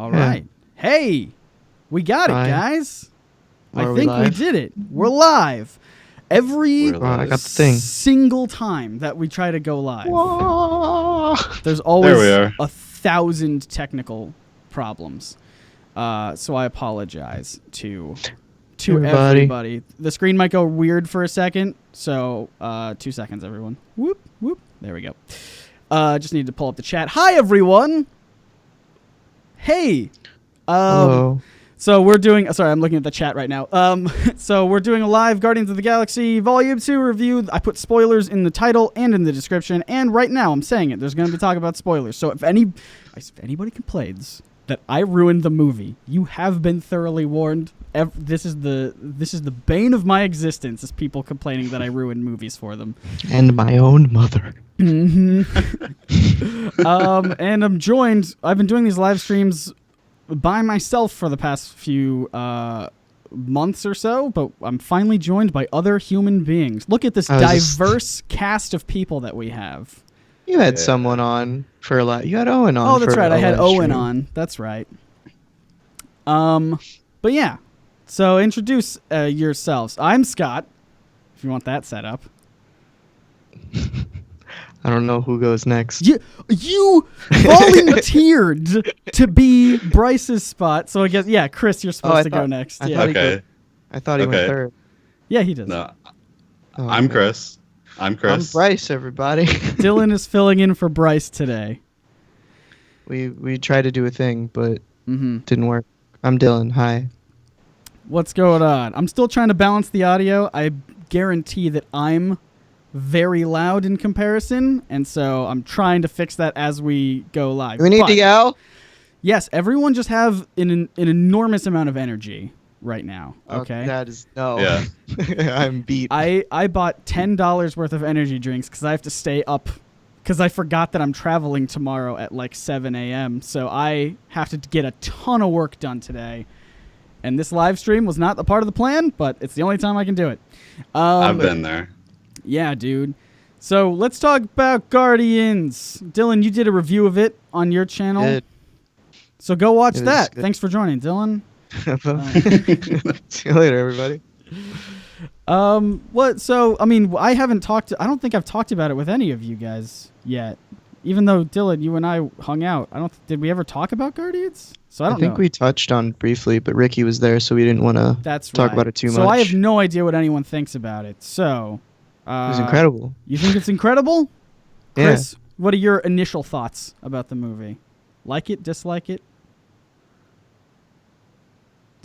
All right. Hey, we got it, guys. I think we did it. We're live. Every I got the thing. Single time that we try to go live, there's There always we are. 1,000 technical problems. So I apologize to everybody. The screen might go weird for a second, so 2 seconds, everyone. Whoop, whoop. There we go. Just need to pull up the chat. Hi, everyone. Hey. Hello. So we're doing... Sorry, I'm looking at the chat right now. So we're doing a live Guardians of the Galaxy Volume 2 review. I put spoilers in the title and in the description, and right now I'm saying it. There's going to be talk about spoilers. So if anybody complains that I ruined the movie, you have been thoroughly warned. This is the bane of my existence, is people complaining that I ruined movies for them. And my own mother. Mm-hmm. And I've been doing these live streams by myself for the past few months or so, but I'm finally joined by other human beings. Look at this diverse cast of people that we have. You had someone on for a lot. You had Owen on. Oh, that's right. I had Owen stream. on. That's right. But yeah. So introduce yourselves. I'm Scott, if you want that set up. I don't know who goes next. You volunteered to be Bryce's spot, so I guess Chris, you're supposed to go next. I thought he went third. Yeah, he does. No, I'm Chris. I'm Chris. I'm Bryce, everybody. Dylan is filling in for Bryce today. We tried to do a thing, but didn't work. I'm Dylan. Hi. What's going on? I'm still trying to balance the audio. I guarantee that I'm very loud in comparison, and so I'm trying to fix that as we go live. Do we need to yell? Yes, everyone just have an enormous amount of energy right now. Okay, that is no. Yeah. I'm beat. I bought $10 worth of energy drinks because I have to stay up because I forgot that I'm traveling tomorrow at like 7 a.m. So I have to get a ton of work done today. And this live stream was not a part of the plan, but it's the only time I can do it. I've been there. Yeah, dude. So let's talk about Guardians. Dylan, you did a review of it on your channel. Good. So go watch that. Thanks for joining, Dylan. See you later, everybody. I haven't talked. I don't think I've talked about it with any of you guys yet. Even though Dylan, you and I hung out. Did we ever talk about Guardians? So I think we touched on briefly, but Ricky was there, so we didn't want to talk about it too much. So I have no idea what anyone thinks about it. So it was incredible. You think it's incredible? Yeah. Chris, what are your initial thoughts about the movie? Like it, dislike it?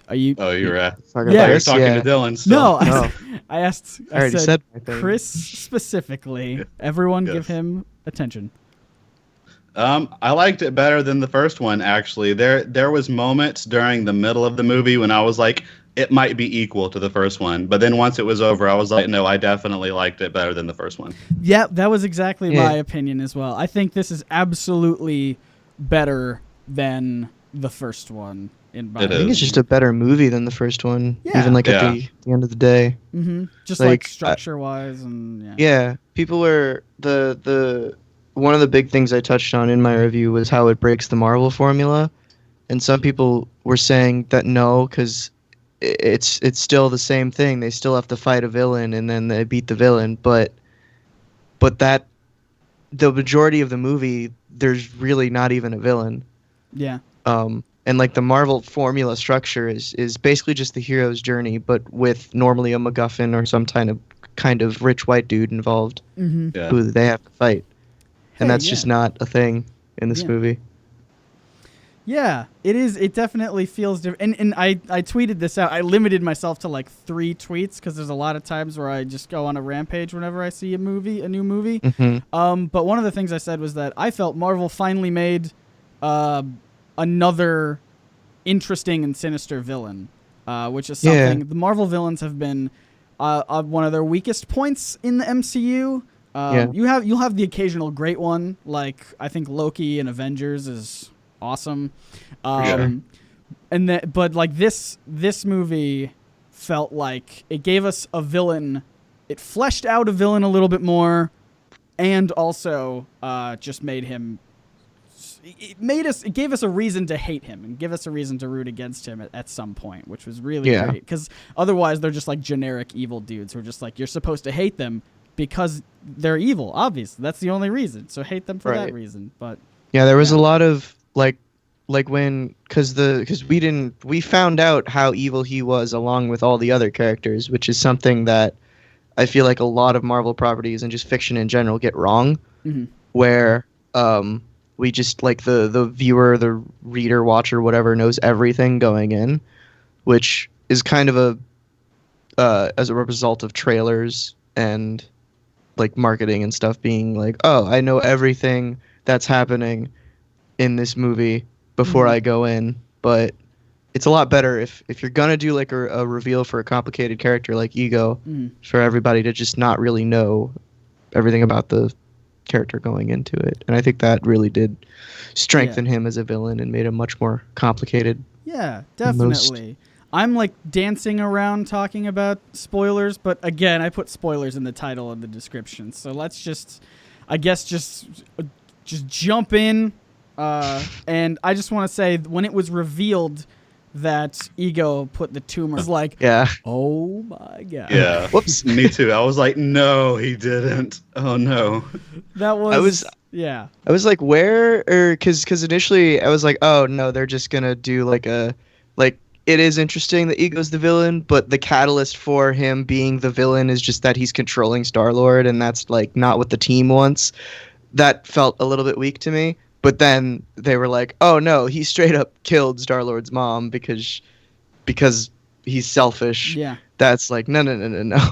Are you? Oh, you're Yeah. you're talking to Dylan still. No, I asked. I already said my thing. Chris specifically. Everyone give him attention. I liked it better than the first one, actually. There was moments during the middle of the movie when I was like, it might be equal to the first one. But then once it was over, I was like, no, I definitely liked it better than the first one. Yeah, that was exactly my opinion as well. I think this is absolutely better than the first one. I think it's just a better movie than the first one, even at the end of the day. Mm-hmm. Just like structure-wise and people were the one of the big things I touched on in my review was how it breaks the Marvel formula, and some people were saying that no, because it's still the same thing. They still have to fight a villain and then they beat the villain, but that the majority of the movie there's really not even a villain. Yeah. And like the Marvel formula structure is basically just the hero's journey, but with normally a MacGuffin or some kind of rich white dude involved who they have to fight. And that's just not a thing in this movie. Yeah, it is. It definitely feels different. And I tweeted this out. I limited myself to like 3 tweets because there's a lot of times where I just go on a rampage whenever I see a new movie. Mm-hmm. But one of the things I said was that I felt Marvel finally made another interesting and sinister villain, which is something the Marvel villains have been one of their weakest points in the MCU. You'll have the occasional great one, like I think Loki in Avengers is awesome. But like this movie felt like it gave us a villain. It fleshed out a villain a little bit more, and also just made him it gave us a reason to hate him and give us a reason to root against him at some point, which was really great. Because otherwise, they're just like generic evil dudes who are just like, you're supposed to hate them because they're evil. Obviously, that's the only reason. So hate them for that reason. But yeah, there was a lot of like when because we found out how evil he was along with all the other characters, which is something that I feel like a lot of Marvel properties and just fiction in general get wrong, where we just like the viewer, the reader, watcher, whatever knows everything going in, which is kind of as a result of trailers and like marketing and stuff being like, oh, I know everything that's happening in this movie before I go in. But it's a lot better if you're gonna do like a reveal for a complicated character like Ego, for everybody to just not really know everything about the character going into it. And I think that really did strengthen him as a villain and made him much more complicated. Yeah, definitely. I'm like dancing around talking about spoilers, but again, I put spoilers in the title and the description. So let's just jump in. And I just want to say, when it was revealed that Ego put the tumor, I was like, oh my God. Yeah. Whoops. Me too. I was like, no, he didn't. Oh no. That was. I was like, where? Because initially I was like, oh no, they're just gonna do like it is interesting that Ego's the villain, but the catalyst for him being the villain is just that he's controlling Star-Lord, and that's like not what the team wants. That felt a little bit weak to me. But then they were like, oh no, he straight up killed Star-Lord's mom because he's selfish. Yeah. That's like, no.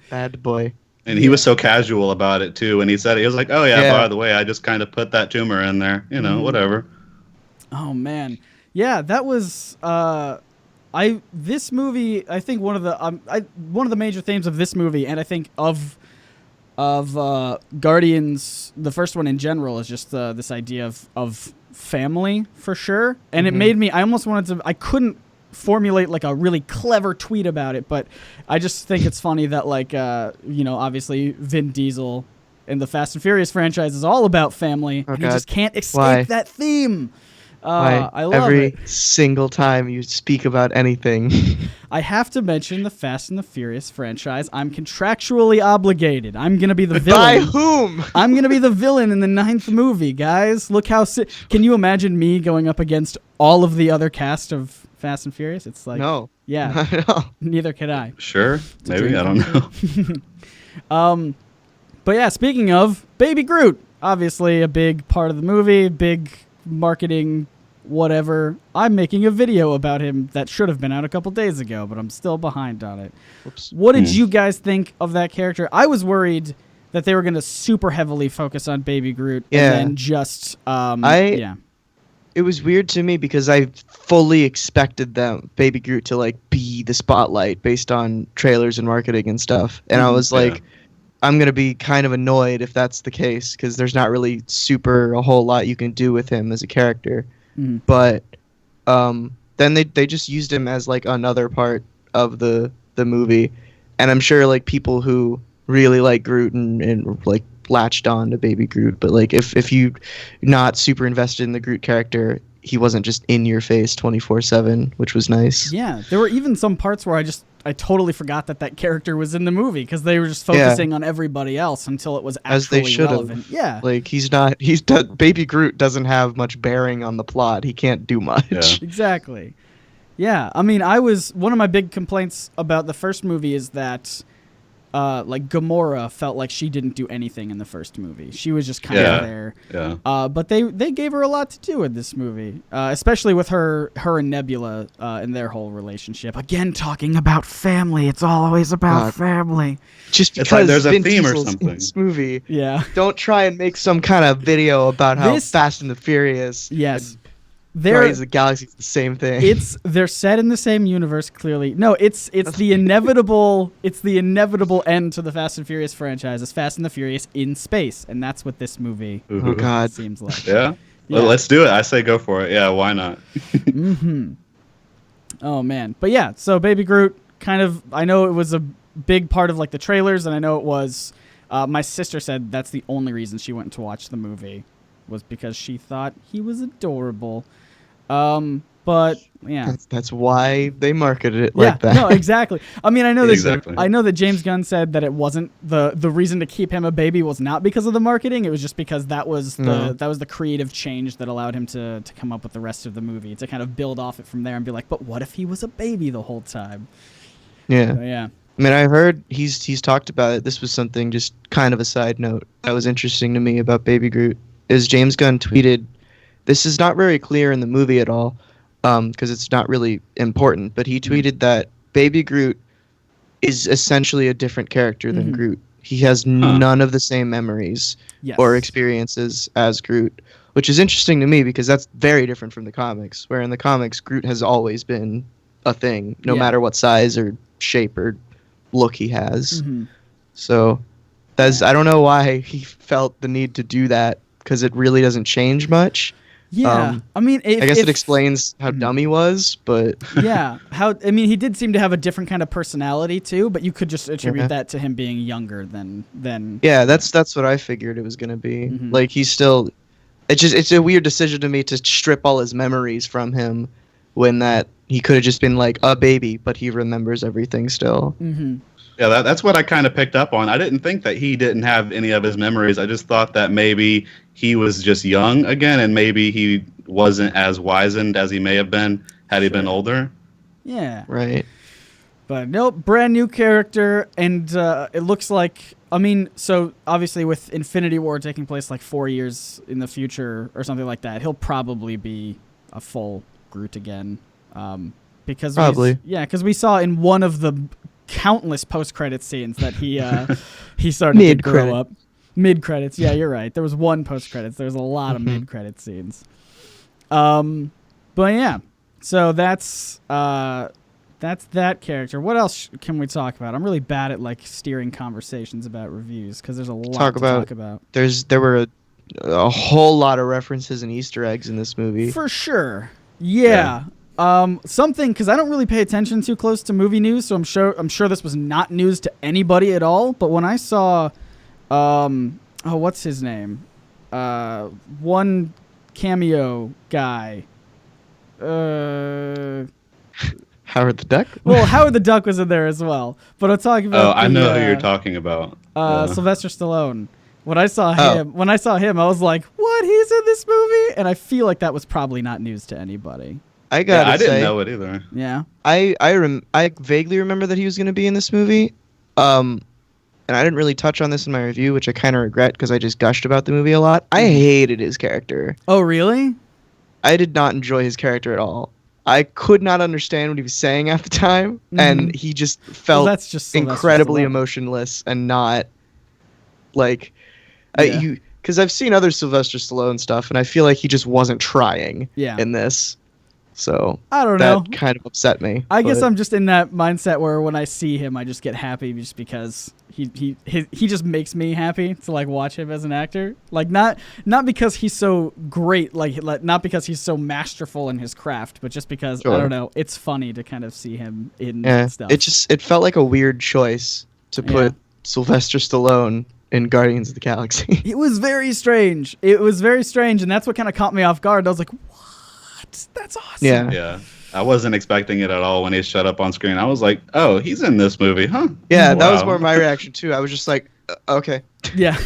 Bad boy. And he was so casual about it too. When he said it, he was like, oh yeah, by the way, I just kind of put that tumor in there. You know, whatever. Oh man. Yeah, that was this movie, I think one of the major themes of this movie, and I think of Guardians, the first one in general, is just this idea of family for sure. And it made me, I almost wanted to, I couldn't formulate like a really clever tweet about it, but I just think it's funny that like, obviously Vin Diesel in the Fast and Furious franchise is all about family, and he just can't escape that theme. I love every single time you speak about anything. I have to mention the Fast and the Furious franchise. I'm contractually obligated. I'm going to be the villain. By whom? I'm going to be the villain in the 9th movie, guys. Look how... Can you imagine me going up against all of the other cast of Fast and Furious? It's like... No. Yeah. Not at all. Neither can I. Sure. Maybe. I don't know. But yeah, speaking of, Baby Groot. Obviously a big part of the movie. Big marketing... whatever. I'm making a video about him that should have been out a couple days ago, but I'm still behind on it. Oops. What did you guys think of that character? I was worried that they were going to super heavily focus on Baby Groot and then just It was weird to me because I fully expected Baby Groot to like be the spotlight based on trailers and marketing and stuff. And I was like, I'm going to be kind of annoyed if that's the case, because there's not really a whole lot you can do with him as a character. But then they just used him as like another part of the movie, and I'm sure like people who really like Groot and like latched on to Baby Groot, but like if you not super invested in the Groot character, he wasn't just in your face 24/7, which was nice. Yeah, there were even some parts where I totally forgot that character was in the movie because they were just focusing on everybody else until it was actually as they should relevant. Have. Yeah, like Baby Groot doesn't have much bearing on the plot. He can't do much. Yeah. Exactly. Yeah, I mean, one of my big complaints about the first movie is that like Gamora felt like she didn't do anything in the first movie. She was just kind of there. Yeah. But they gave her a lot to do in this movie, especially with her and Nebula and their whole relationship. Again, talking about family. It's always about family. Just because it's like there's a Vin theme Diesel's or something in this movie. Yeah. Don't try and make some kind of video about how Fast and the Furious. Yes. Guardians of the Galaxy is the same thing. They're set in the same universe, clearly. No, it's the inevitable end to the Fast and Furious franchise. It's Fast and the Furious in space, and that's what this movie oh God seems like. Yeah. Well, let's do it. I say go for it. Yeah, why not? Oh man. But yeah, so Baby Groot kind of, I know it was a big part of like the trailers, and I know it was my sister said that's the only reason she went to watch the movie was because she thought he was adorable. But yeah, that's why they marketed it like that. No, exactly. I mean, I know that Exactly. I know that James Gunn said that it wasn't the reason to keep him a baby was not because of the marketing. It was just because that was the creative change that allowed him to come up with the rest of the movie, to kind of build off it from there and be like, but what if he was a baby the whole time? Yeah. So, yeah. I mean, I heard he's talked about it. This was something, just kind of a side note, that was interesting to me about Baby Groot, is James Gunn tweeted, this is not very clear in the movie at all, because it's not really important, but he tweeted that Baby Groot is essentially a different character than Groot. He has none of the same memories or experiences as Groot, which is interesting to me because that's very different from the comics, where in the comics, Groot has always been a thing, no matter what size or shape or look he has. So I don't know why he felt the need to do that, because it really doesn't change much. Yeah, I mean, I guess it explains how dumb he was, but he did seem to have a different kind of personality too, but you could just attribute that to him being younger than. Yeah, that's what I figured it was gonna be. Like, he's still, it's a weird decision to me to strip all his memories from him, when that he could have just been like a baby, but he remembers everything still. Yeah, that's what I kind of picked up on. I didn't think that he didn't have any of his memories. I just thought that maybe he was just young again, and maybe he wasn't as wizened as he may have been had he been older. Yeah. Right. But nope, brand new character, and it looks like, I mean, so obviously with Infinity War taking place like 4 years in the future or something like that, he'll probably be a full Groot again. Because because we saw in one of the countless post-credit scenes that he started to grow up. Mid-credits, yeah, you're right. There was one post-credits. There was a lot of mid-credit scenes. But yeah, so that's that character. What else can we talk about? I'm really bad at like steering conversations about reviews because there's a lot to talk about. There were a whole lot of references and Easter eggs in this movie. For sure. Yeah. Something, because I don't really pay attention too close to movie news, so I'm sure this was not news to anybody at all. But when I saw, what's his name? One cameo guy. Howard the Duck? Well, Howard the Duck was in there as well. But I'm talking about. I know who you're talking about. Sylvester Stallone. When I saw him, I was like, "What? He's in this movie?" And I feel like that was probably not news to anybody. I didn't know it either. Yeah. I vaguely remember that he was going to be in this movie. And I didn't really touch on this in my review, which I kind of regret because I just gushed about the movie a lot. I hated his character. Oh, really? I did not enjoy his character at all. I could not understand what he was saying at the time, and he just felt incredibly emotionless and not like because I've seen other Sylvester Stallone stuff, and I feel like he just wasn't trying in this. So I don't know. That kind of upset me. I guess I'm just in that mindset where when I see him, I just get happy just because he just makes me happy to like watch him as an actor. Like not because he's so great, like not because he's so masterful in his craft, but just because I don't know, it's funny to kind of see him in stuff. It felt like a weird choice to put Sylvester Stallone in Guardians of the Galaxy. It was very strange. And that's what kind of caught me off guard. I was like, that's awesome. Yeah. I wasn't expecting it at all when he showed up on screen. I was like, oh, he's in this movie, huh? Yeah, that was more my reaction too. I was just like, okay. Yeah.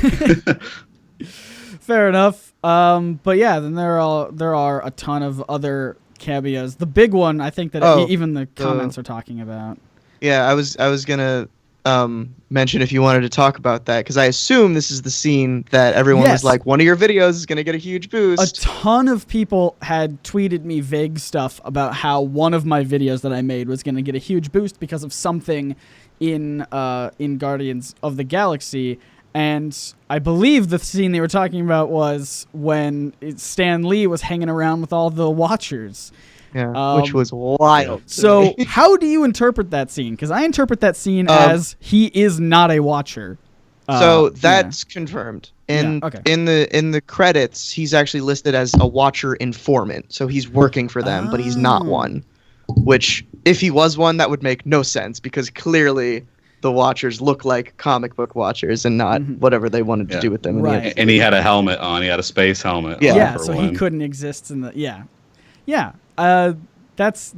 Fair enough. But yeah, then there are a ton of other cameos. The big one, I think that even the comments are talking about. Yeah, I was gonna mention if you wanted to talk about that, because I assume this is the scene that everyone was like, one of your videos is going to get a huge boost. A ton of people had tweeted me vague stuff about how one of my videos that I made was going to get a huge boost because of something in Guardians of the Galaxy. And I believe the scene they were talking about was when Stan Lee was hanging around with all the Watchers. Yeah, which was wild. So how do you interpret that scene? Because I interpret that scene as he is not a Watcher. So that's confirmed. In the credits, he's actually listed as a Watcher informant. So he's working for them, but he's not one. Which, if he was one, that would make no sense because clearly the Watchers look like comic book Watchers and not whatever they wanted to do with them. Right. And he had a helmet on. He had a space helmet. Yeah. on Yeah, for so one. he couldn't exist in the yeah. That's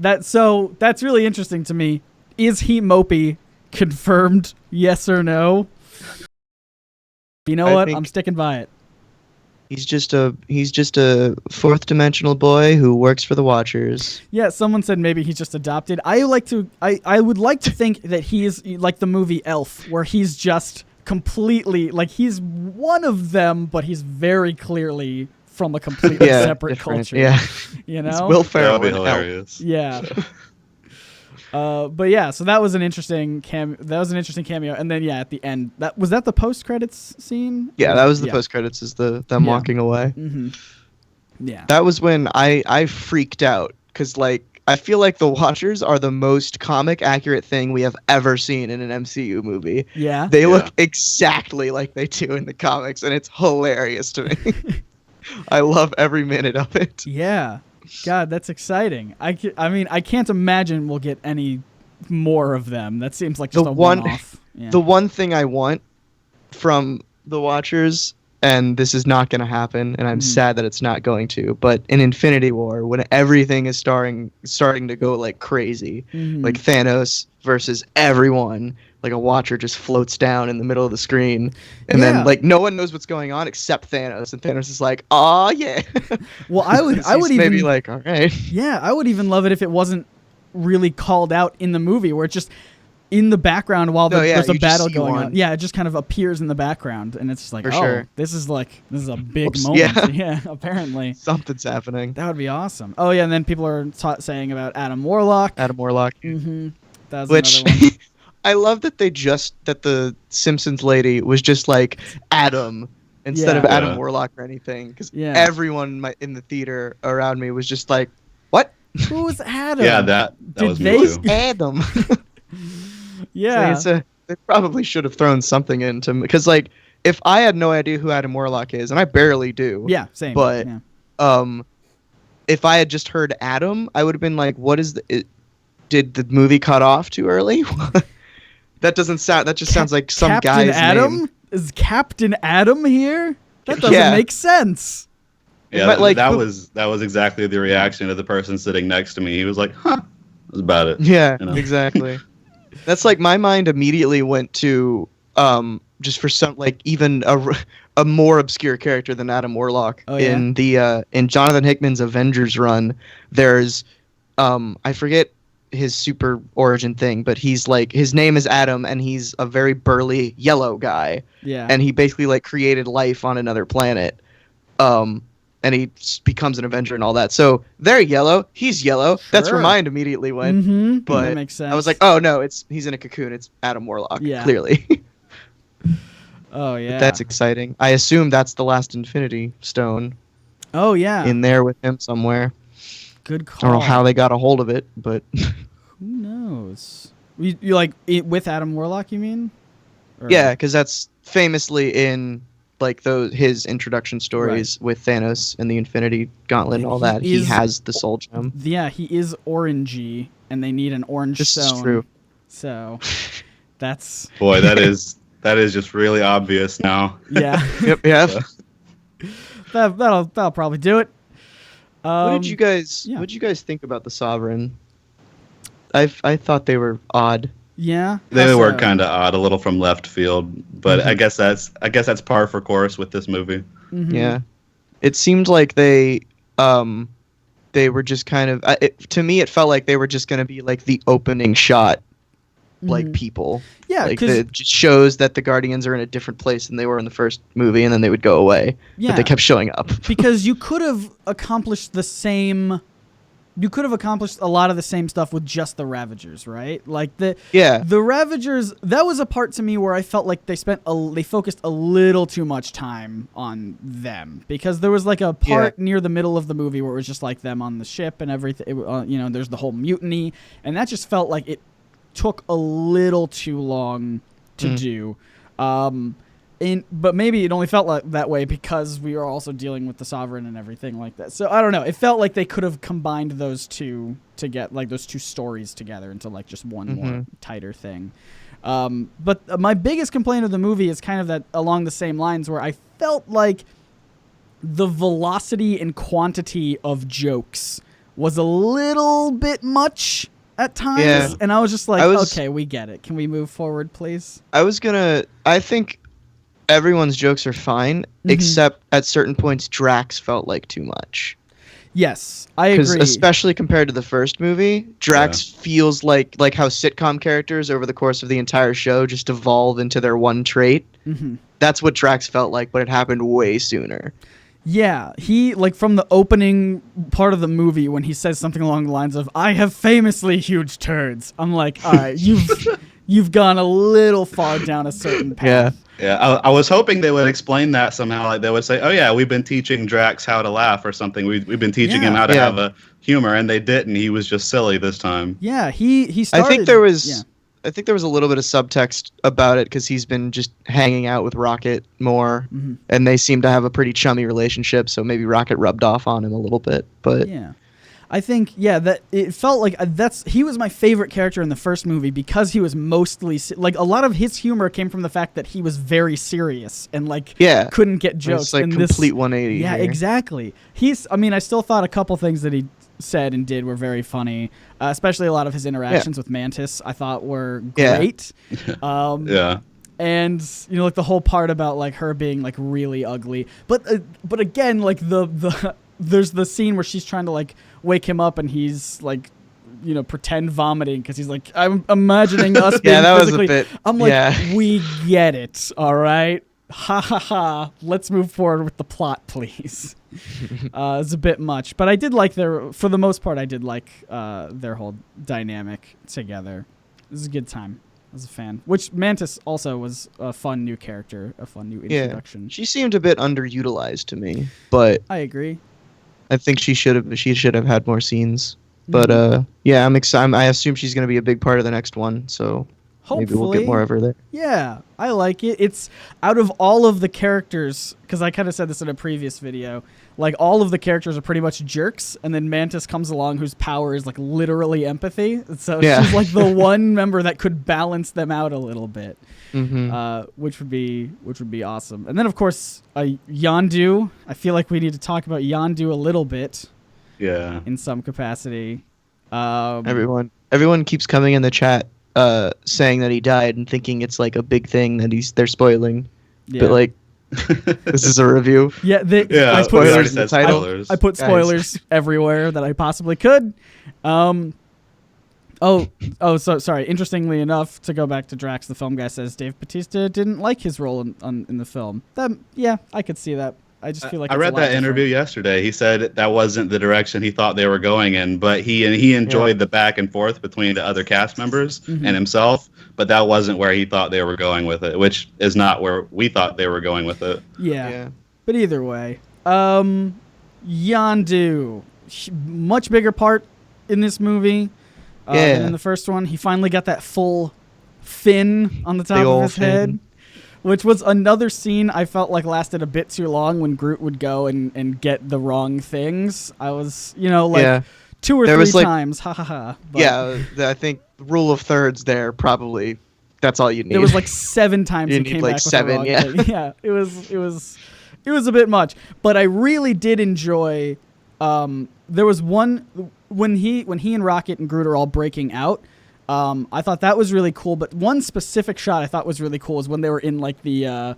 really interesting to me. Is he mopey? Confirmed? Yes or no? You know what? I'm sticking by it. He's just a fourth dimensional boy who works for the Watchers. Yeah, someone said maybe he's just adopted. I would like to think that he is like the movie Elf, where he's just completely like he's one of them, but he's very clearly from a completely separate culture. Yeah, you know, it's Will That Ferrell. would be in Elf. hilarious. Yeah. But yeah, so that was an interesting cameo, and then at the end, was that the post credits scene. Yeah, that was the post credits. Is them walking away. Mm-hmm. Yeah, that was when I freaked out because like I feel like the Watchers are the most comic accurate thing we have ever seen in an MCU movie. Yeah, they look exactly like they do in the comics, and it's hilarious to me. I love every minute of it. Yeah. God, that's exciting. I mean, I can't imagine we'll get any more of them. That seems like just a one-off. Yeah. The one thing I want from the Watchers, and this is not going to happen, and I'm sad that it's not going to, but in Infinity War, when everything is starting to go like crazy, like Thanos versus everyone, like a Watcher just floats down in the middle of the screen, and then like no one knows what's going on except Thanos, and Thanos is like, "Oh yeah." Well, I would even maybe like, all right. Yeah, I would even love it if it wasn't really called out in the movie, where it's just in the background while there's a battle going on. Yeah, it just kind of appears in the background, and it's just like, sure. this is a big moment. Yeah, apparently something's happening. That would be awesome. Oh yeah, and then people are saying about Adam Warlock. Mm-hmm. That was which another one. I love that that the Simpsons lady was just like Adam instead of Adam Warlock or anything, because everyone in the theater around me was just like, "What? Who's Adam?" Yeah, that was me too. Adam. Yeah, so they probably should have thrown something into because like if I had no idea who Adam Warlock is, and I barely do. Yeah, same. But if I had just heard Adam, I would have been like, "What is did the movie cut off too early?" That doesn't sound. That just sounds like some Captain guy's Adam? name. Is Captain Adam here? That doesn't make sense. Yeah, that was exactly the reaction of the person sitting next to me. He was like, "Huh." That's about it. Yeah, you know? Exactly. That's like my mind immediately went to just for some like even a more obscure character than Adam Warlock in Jonathan Hickman's Avengers run. There's I forget his super origin thing, but he's like his name is Adam and he's a very burly yellow guy. Yeah. And he basically like created life on another planet. And he becomes an Avenger and all that. So they're yellow. He's yellow. Sure. That's where mine immediately went. Mm-hmm. But that makes sense. I was like, oh no, he's in a cocoon. It's Adam Warlock. Yeah. Clearly. Oh yeah. But that's exciting. I assume that's the last Infinity Stone. Oh yeah. In there with him somewhere. Good call. I don't know how they got a hold of it, but who knows? You like with Adam Warlock? You mean? Or... Yeah, because that's famously in like his introduction stories with Thanos and the Infinity Gauntlet and all that. He has the Soul Gem. Yeah, he is orangey, and they need an orange stone. This is true. So that's boy, that is just really obvious now. Yeah. Yep. That'll probably do it. What did you guys think about the Sovereign? I thought they were odd. Yeah, they were kind of odd, a little from left field, but I guess that's par for course with this movie. Mm-hmm. Yeah, it seemed like they were just kind of to me it felt like they were just going to be like the opening shot, like people. Yeah, like it just shows that the Guardians are in a different place than they were in the first movie, and then they would go away. Yeah, but they kept showing up because you could have accomplished the same. You could have accomplished a lot of the same stuff with just the Ravagers, right? Like the Ravagers. That was a part to me where I felt like they focused a little too much time on them, because there was like a part near the middle of the movie where it was just like them on the ship and everything. There's the whole mutiny, and that just felt like it took a little too long to do. But maybe it only felt like that way because we were also dealing with the Sovereign and everything like that. So I don't know. It felt like they could have combined those two to get like those two stories together into like just one more tighter thing. But my biggest complaint of the movie is kind of that along the same lines where I felt like the velocity and quantity of jokes was a little bit much at times. Yeah. And I was just like, okay, we get it. Can we move forward, please? I think everyone's jokes are fine, except at certain points Drax felt like too much. Yes, I agree. Especially compared to the first movie, Drax feels like how sitcom characters over the course of the entire show just evolve into their one trait. Mm-hmm. That's what Drax felt like, but it happened way sooner. Yeah, he, like, from the opening part of the movie when he says something along the lines of, I have famously huge turds. I'm like, all right, you've gone a little far down a certain path. Yeah. Yeah, I was hoping they would explain that somehow. Like they would say, "Oh yeah, we've been teaching Drax how to laugh or something. We've been teaching him how to have a humor," and they didn't. He was just silly this time. Yeah, he started. I think there was a little bit of subtext about it because he's been just hanging out with Rocket more, and they seem to have a pretty chummy relationship. So maybe Rocket rubbed off on him a little bit. But yeah. I think, that it felt like he was my favorite character in the first movie because he was mostly, like, a lot of his humor came from the fact that he was very serious and, like, couldn't get jokes. It's like and complete 180. Yeah, here. Exactly. I still thought a couple things that he said and did were very funny, especially a lot of his interactions with Mantis I thought were great. Yeah. And, like, the whole part about, like, her being, like, really ugly. But again, like, there's the scene where she's trying to, like, wake him up and he's, like, pretend vomiting because he's like, I'm imagining us being that physically. was a bit. I'm like, we get it, all right? Ha ha ha. Let's move forward with the plot, please. It's a bit much. But I did like for the most part, I did like their whole dynamic together. It was a good time. I was a fan. Which Mantis also was a fun new character, a fun new introduction. Yeah. She seemed a bit underutilized to me, but I agree. I think she should have had more scenes. But I'm excited. I assume she's going to be a big part of the next one, so maybe we'll get more of her there. Yeah, I like it. It's out of all of the characters, because I kind of said this in a previous video, like all of the characters are pretty much jerks, and then Mantis comes along whose power is like literally empathy. So she's like the one member that could balance them out a little bit, which would be awesome. And then of course Yondu. I feel like we need to talk about Yondu a little bit. Yeah. In some capacity. Everyone keeps coming in the chat saying that he died and thinking it's like a big thing that they're spoiling. Yeah. But like this is a review. Yeah, I spoilers in the title. I put spoilers everywhere that I possibly could. Sorry. Interestingly enough, to go back to Drax, the film guy says Dave Bautista didn't like his role in the film. I could see that. I just feel like I read that interview yesterday. He said that wasn't the direction he thought they were going in, but he enjoyed the back and forth between the other cast members and himself, but that wasn't where he thought they were going with it, which is not where we thought they were going with it. Yeah. But either way, Yondu, much bigger part in this movie than in the first one. He finally got that full fin on the top of his head. Which was another scene I felt like lasted a bit too long when Groot would go and get the wrong things. I was, 2 or 3 times. Ha ha ha. Yeah, I think rule of thirds there probably. That's all you need. There was like 7 times he came back with the wrong thing. Yeah, it was a bit much. But I really did enjoy. There was one when he and Rocket and Groot are all breaking out. I thought that was really cool, but one specific shot I thought was really cool is when they were in like the,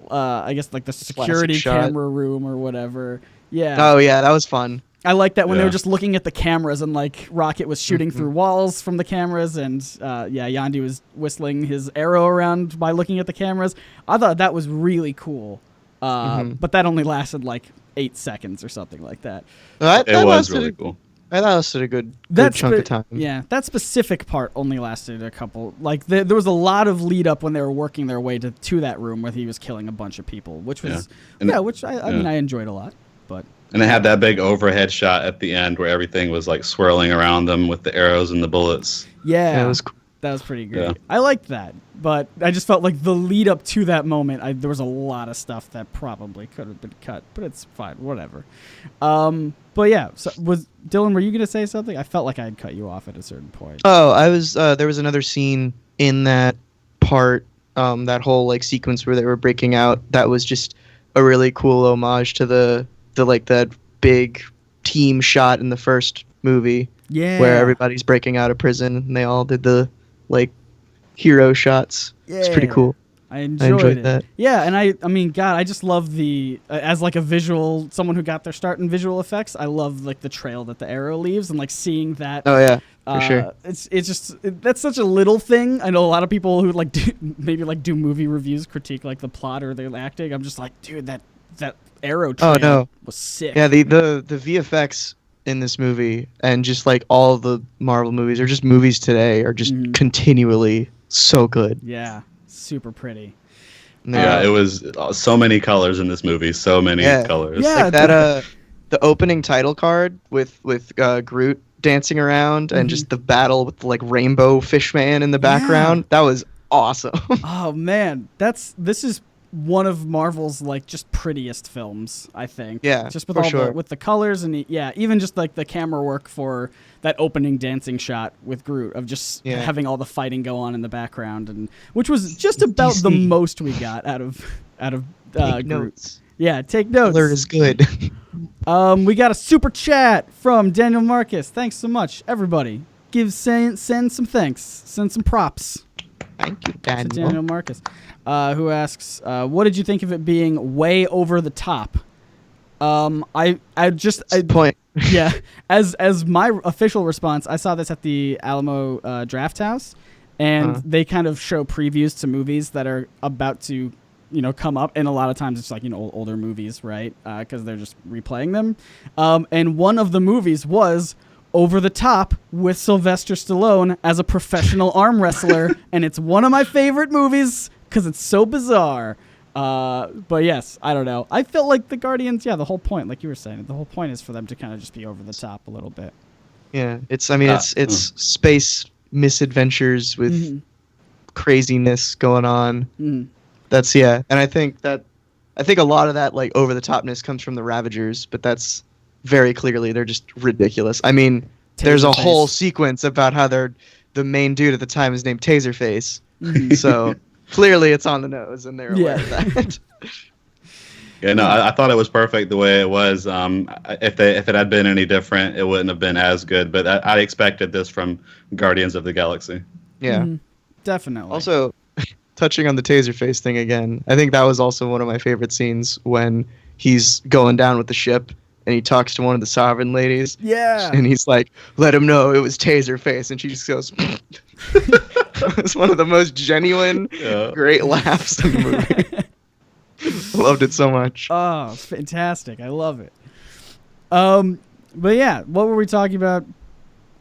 I guess like the security camera room or whatever. Yeah. Oh yeah, that was fun. I like that when they were just looking at the cameras and like Rocket was shooting through walls from the cameras and Yondu was whistling his arrow around by looking at the cameras. I thought that was really cool. But that only lasted like 8 seconds or something like that. It was really cool. I thought it lasted a good chunk of time. Yeah, that specific part only lasted a couple. Like there was a lot of lead up when they were working their way to that room where he was killing a bunch of people, which was I mean I enjoyed a lot. But and it had that big overhead shot at the end where everything was like swirling around them with the arrows and the bullets. Yeah, it was cool. That was pretty great. Yeah. I liked that, but I just felt like the lead up to that moment, there was a lot of stuff that probably could have been cut, but it's fine, whatever. But yeah, so Dylan, were you going to say something? I felt like I had cut you off at a certain point. Oh, I was. There was another scene in that part, that whole like sequence where they were breaking out, that was just a really cool homage to the like that big team shot in the first movie. Yeah. Where everybody's breaking out of prison and they all did the like hero shots. Yeah. It's pretty cool. I enjoyed it. that. Yeah, and I mean, God, I just love the as like a visual, someone who got their start in visual effects. I love like the trail that the arrow leaves and like seeing that. Oh yeah, for sure. It's just that's such a little thing. I know a lot of people who like do movie reviews critique like the plot or the acting. I'm just like, dude, that arrow trail was sick. Yeah, the VFX in this movie and just like all the Marvel movies or just movies today are just continually so good. Yeah. Super pretty. Yeah, it was so many colors in this movie. So many colors. Yeah, like that. The opening title card with Groot dancing around and just the battle with the, like rainbow fish man in the background. That was awesome. Oh man, this is one of Marvel's like just prettiest films, I think. Yeah, just with for all sure. with the colors and even just like the camera work for that opening dancing shot with Groot of just having all the fighting go on in the background, and which was just about the most we got out of Take Groot. notes. Yeah, take notes. Color is good. We got a super chat from Daniel Marcus. Thanks so much, everybody. Send some thanks, send some props. Thank you, To Daniel. Daniel Marcus, who asks, "What did you think of it being way over the top?" Point. Yeah, as my official response, I saw this at the Alamo Draft House, and they kind of show previews to movies that are about to, come up, and a lot of times it's like older movies, right? Because they're just replaying them. And one of the movies was Over the Top with Sylvester Stallone as a professional arm wrestler, and it's one of my favorite movies because it's so bizarre. But yes, I don't know. I felt like the Guardians, the whole point, like you were saying, the whole point is for them to kind of just be over the top a little bit. Yeah, it's space misadventures with craziness going on. That's and I think a lot of that like over the topness comes from the Ravagers, but that's very clearly they're just ridiculous. I mean, there's a whole sequence about how the main dude at the time is named Taserface. So clearly it's on the nose and they're aware of that. Yeah, no, I thought it was perfect the way it was. If it had been any different, it wouldn't have been as good. But I expected this from Guardians of the Galaxy. Yeah, definitely. Also, touching on the Taserface thing again, I think that was also one of my favorite scenes when he's going down with the ship and he talks to one of the Sovereign ladies. Yeah. And he's like, let him know it was Taserface. And she just goes, it's one of the most genuine, great laughs in the movie. I loved it so much. Oh, it's fantastic. I love it. But yeah, what were we talking about?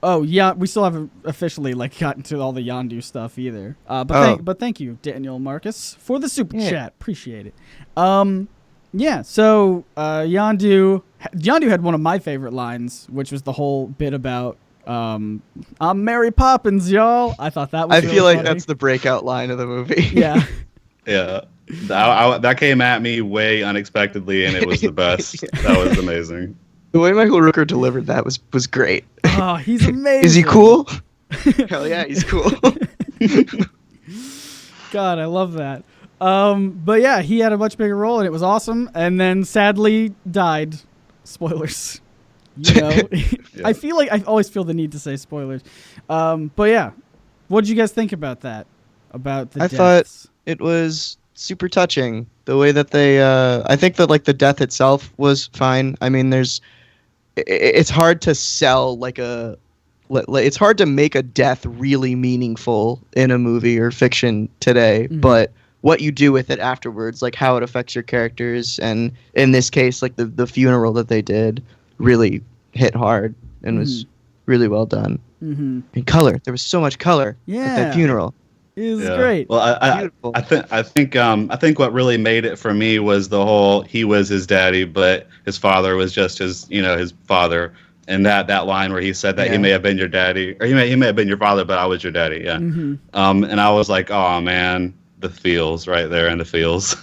Oh, yeah, we still haven't officially gotten to all the Yondu stuff either. But thank you, Daniel Marcus, for the super chat. Appreciate it. So Yondu had one of my favorite lines, which was the whole bit about I'm Mary Poppins, y'all. I thought that was I feel like funny. that's the breakout line of the movie. Yeah. Yeah. That came at me way unexpectedly, and it was the best. That was amazing. The way Michael Rooker delivered that was great. Oh, he's amazing. Is he cool? Hell yeah, he's cool. God, I love that. But yeah, he had a much bigger role, and it was awesome. And then sadly died. Spoilers. I feel like I always feel the need to say spoilers. But yeah, what did you guys think about that? About the deaths? Thought it was super touching. The way that they, I think that the death itself was fine. I mean, it's hard to sell it's hard to make a death really meaningful in a movie or fiction today, but what you do with it afterwards, like how it affects your characters, and in this case, the funeral that they did really hit hard and was really well done. And color, there was so much color at that funeral. It was great. Well, I think what really made it for me was the whole he was his daddy, but his father was just his father. And that line where he said that he may have been your daddy, or he may have been your father, but I was your daddy. Yeah. And I was like, oh man, the feels right there in the feels.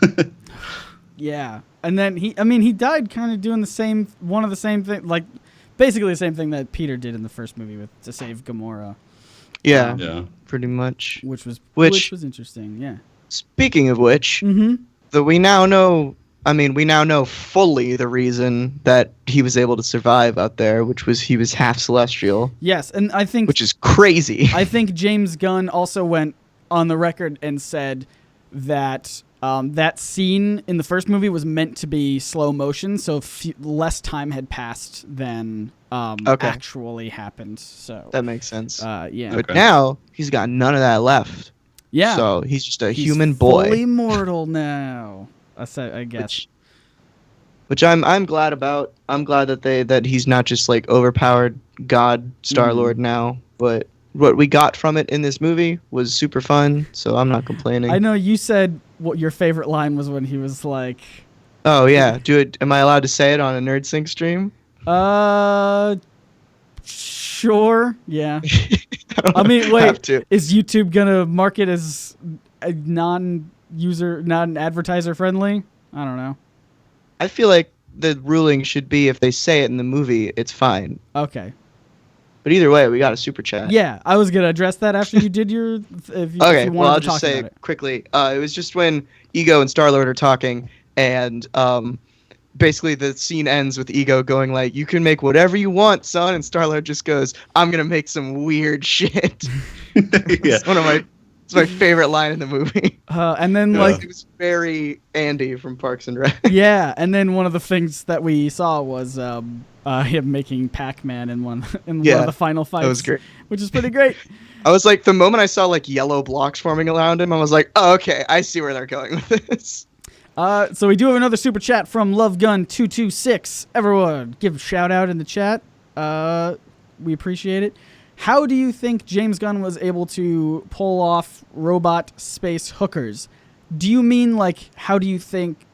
Yeah. And then he died kind of doing one of the same thing, basically the same thing that Peter did in the first movie to save Gamora. Yeah, Yeah. pretty much. which was Which- interesting. Yeah. Speaking of which, Mm-hmm. we now know. I mean, we now know fully the reason that he was able to survive out there, which was he was half celestial, Yes, and I think which is crazy. James Gunn also went on the record and said that that scene in the first movie was meant to be slow motion, so less time had passed than actually happened. So That makes sense. yeah. But Okay. now he's got none of that left. Yeah. So he's just a He's human boy. fully mortal now. I guess. Which I'm glad about. I'm glad that he's not just like overpowered God Star-Lord now, but what we got from it in this movie was super fun, so I'm not complaining. I know you said what your favorite line was when he was like, Oh yeah, dude, am I allowed to say it on a NerdSync stream? sure, yeah. I mean, have wait, to. is YouTube gonna mark it as a non-advertiser friendly? I don't know. I feel like the ruling should be if they say it in the movie, it's fine. Okay. But either way, we got a super chat. Yeah, I was gonna address that after you did your. If you Okay, wanted well, I'll to just talk say about it. quickly. It was just when Ego and Star-Lord are talking, and basically the scene ends with Ego going like, "You can make whatever you want, son," and Star-Lord just goes, "I'm gonna make some weird shit." Yeah. It's my favorite line in the movie. And then Yeah. like It was very Andy from Parks and Rec. yeah, and then one of the things that we saw was him making Pac-Man in one of the final fights. That was great. Which is pretty great. I was like, the moment I saw like yellow blocks forming around him, I was like, oh, okay, I see where they're going with this. So we do have another super chat from LoveGun226. Everyone, give a shout out in the chat. We appreciate it. How do you think James Gunn was able to pull off robot space hookers? Do you mean like how do you think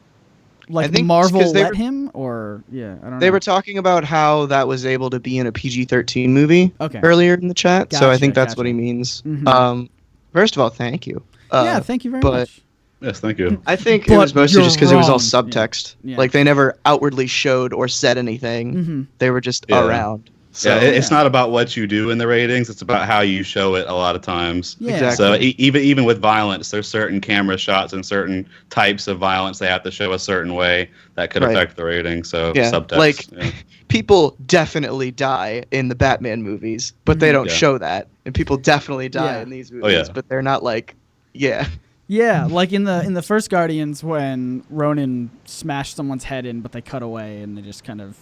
I think Marvel 'cause they let were- him or yeah, I don't know. They were talking about how that was able to be in a PG-13 movie Okay. earlier in the chat, so I Gotcha, think that's what gotcha. he means. Mhm. First of all, thank you. Yeah, thank you very but- much. Yes, thank you. I think it But was mostly you're just because it was all wrong. subtext. Yeah. Like they never outwardly showed or said anything. Mhm. They were just Yeah. around. So Yeah, it's not about what you do in the ratings; it's about how you show it. A lot of times. Yeah. Exactly. So even with violence, there's certain camera shots and certain types of violence they have to show a certain way that could Right. affect the rating. So Yeah, subtext. like- yeah. people definitely die in the Batman movies, but they don't Yeah. show that. And people definitely die Yeah. in these Oh, movies, yeah. but they're not like, yeah. Yeah, like in the first Guardians when Ronan smashed someone's head in, but they cut away and they just kind of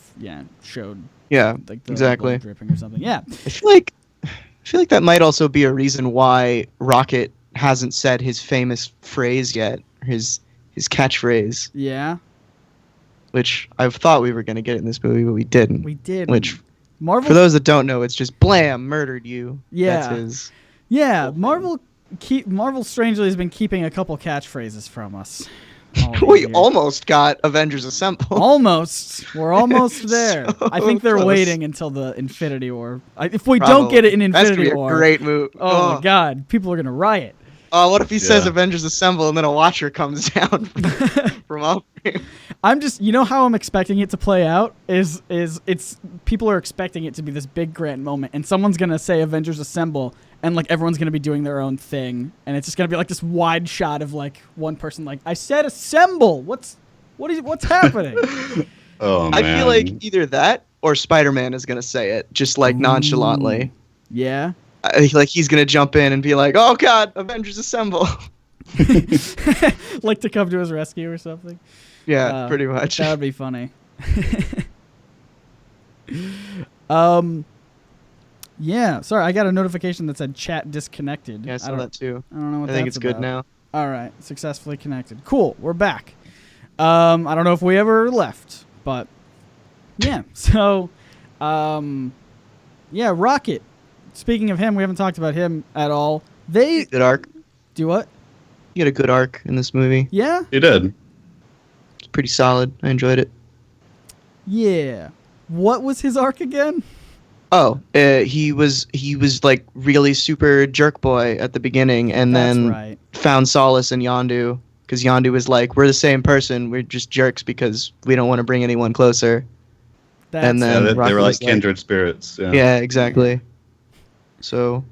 showed Yeah, like the exactly. blood dripping or something. Yeah, I feel like that might also be a reason why Rocket hasn't said his famous phrase yet, his catchphrase, yeah, which I thought we were going to get in this movie, but we didn't. we did. Which, Marvel, for those that don't know, it's just blam, murdered you. Yeah. That's his. yeah, whole thing. Marvel strangely has been keeping a couple catchphrases from us. all these We years. almost got Avengers Assemble. Almost. We're almost there. So I think they're close. waiting until the Infinity War. If we don't get it in That's Infinity gonna be War, a great move. oh my God, people are gonna riot. Oh, what if he says Yeah. Avengers Assemble and then a Watcher comes down from off? I'm just, you know how I'm expecting it to play out is it's people are expecting it to be this big grand moment, and someone's gonna say Avengers Assemble, and like everyone's gonna be doing their own thing, and it's just gonna be like this wide shot of like one person like, I said assemble. What's happening? Oh I man. feel like either that or Spider-Man is gonna say it, just like nonchalantly. Yeah. Like he's gonna jump in and be like, "Oh God, Avengers Assemble!" Like to come to his rescue or something. Yeah, pretty much. That would be funny. Yeah. Sorry, I got a notification that said chat disconnected. Yeah, I saw that too. I don't know what I think that's it's good about. now. All right, successfully connected. Cool, we're back. I don't know if we ever left, but yeah. So, yeah, Rocket. Speaking of him, we haven't talked about him at all. They Good arc. do what? You had a good arc in this movie. Yeah, you did. It's pretty solid. I enjoyed it. yeah. What was his arc again? Oh, he was like really super jerk boy at the beginning, and That's then right. found solace in Yondu because Yondu was like, "We're the same person. We're just jerks because we don't want to bring anyone closer." That's and Yeah, then they Rocket were was like kindred spirits. Yeah. Yeah, exactly. So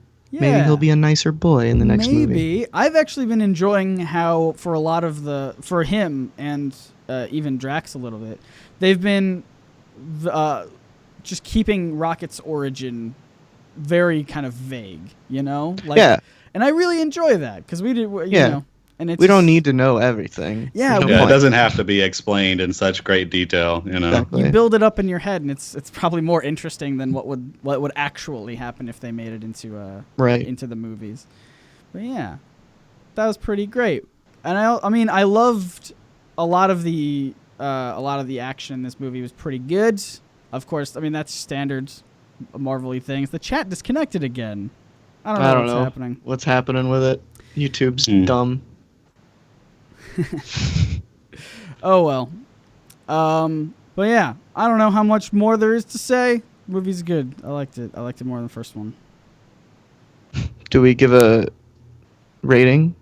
maybe he'll be a nicer boy in the next movie. Maybe. I've actually been enjoying how for him and even Drax a little bit, they've been just keeping Rocket's origin very kind of vague, Like, yeah. And I really enjoy that because we know. And we don't need to know everything. Yeah, it doesn't have to be explained in such great detail, Exactly. You build it up in your head, and it's probably more interesting than what would actually happen if they made it into into the movies. But yeah, that was pretty great. And I loved a lot of the action in this movie was pretty good. Of course, that's standard Marvel-y things. The chat disconnected again. I don't know what's happening. What's happening with it? YouTube's dumb. Oh well. But yeah, I don't know how much more there is to say. The movie's good. I liked it. I liked it more than the first one. Do we give a rating?